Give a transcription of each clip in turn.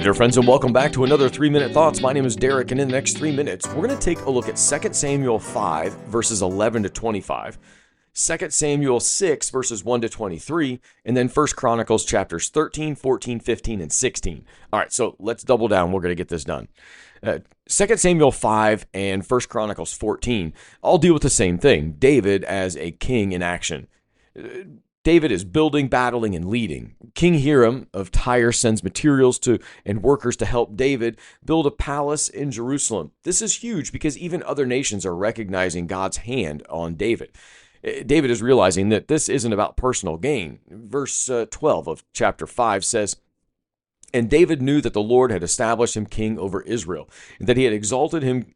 Hey there, friends, and welcome back to another 3-Minute Thoughts. My name is Derek, and in the next 3 minutes, we're going to take a look at 2 Samuel 5, verses 11 to 25, 2 Samuel 6, verses 1 to 23, and then 1 Chronicles chapters 13, 14, 15, and 16. All right, so let's double down. We're going to get this done. 2 Samuel 5 and 1 Chronicles 14 all deal with the same thing, David as a king in action. David is building, battling, and leading. King Hiram of Tyre sends materials and workers to help David build a palace in Jerusalem. This is huge because even other nations are recognizing God's hand on David. David is realizing that this isn't about personal gain. Verse 12 of chapter 5 says, "And David knew that the Lord had established him king over Israel, and that he had exalted him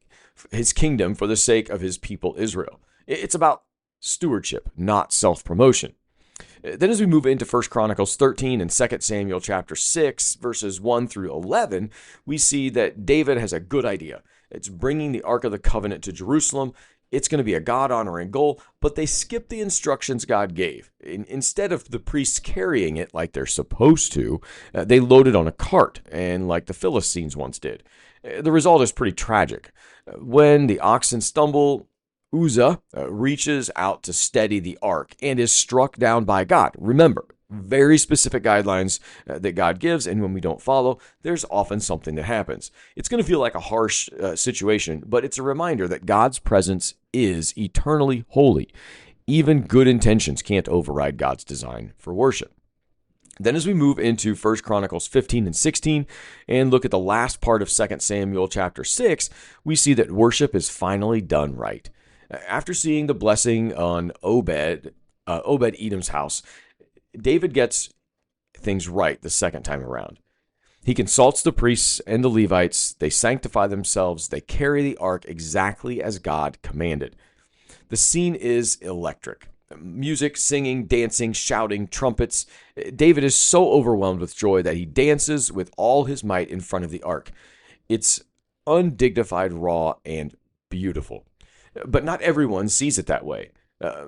his kingdom for the sake of his people Israel." It's about stewardship, not self-promotion. Then as we move into 1 Chronicles 13 and 2 Samuel chapter 6, verses 1 through 11, we see that David has a good idea. It's bringing the Ark of the Covenant to Jerusalem. It's going to be a God-honoring goal, but they skip the instructions God gave. Instead of the priests carrying it like they're supposed to, they load it on a cart, and like the Philistines once did. The result is pretty tragic. When the oxen stumble, Uzzah reaches out to steady the ark and is struck down by God. Remember, very specific guidelines that God gives, and when we don't follow, there's often something that happens. It's going to feel like a harsh situation, but it's a reminder that God's presence is eternally holy. Even good intentions can't override God's design for worship. Then as we move into 1 Chronicles 15 and 16 and look at the last part of 2 Samuel chapter 6, we see that worship is finally done right. After seeing the blessing on Obed-Edom's house, David gets things right the second time around. He consults the priests and the Levites. They sanctify themselves. They carry the ark exactly as God commanded. The scene is electric. Music, singing, dancing, shouting, trumpets. David is so overwhelmed with joy that he dances with all his might in front of the ark. It's undignified, raw, and beautiful. But not everyone sees it that way.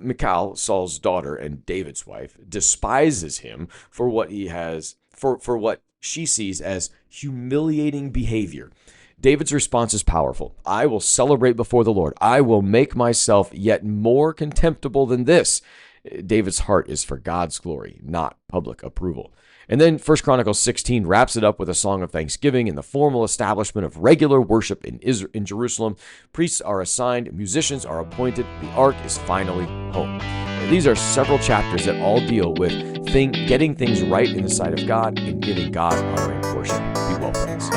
Michal, Saul's daughter and David's wife, despises him for what he has, for what she sees as humiliating behavior. David's response is powerful. "I will celebrate before the Lord. I will make myself yet more contemptible than this." David's heart is for God's glory, not public approval. And then 1 Chronicles 16 wraps it up with a song of thanksgiving and the formal establishment of regular worship in Jerusalem. Priests are assigned, musicians are appointed, the ark is finally home. These are several chapters that all deal with getting things right in the sight of God and giving God honoring worship. Be well, friends.